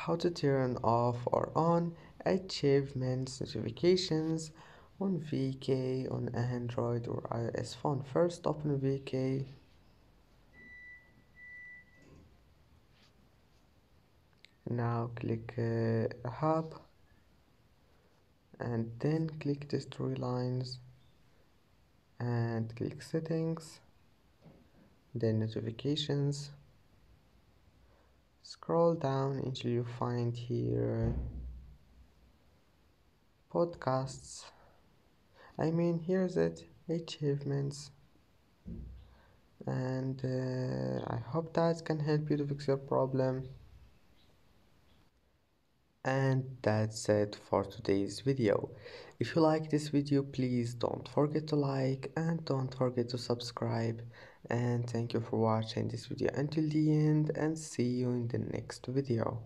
how to turn off or on achievements notifications on VK on Android or iOS phone. First, open VK. Now click Hub and then click the storylines and click Settings, then Notifications. Scroll down until you find here Podcasts. Here's it, Achievements. And I hope that can help you to fix your problem. And that's it for today's video. If you like this video, please don't forget to like and don't forget to subscribe. And thank you for watching this video until the end, and see you in the next video.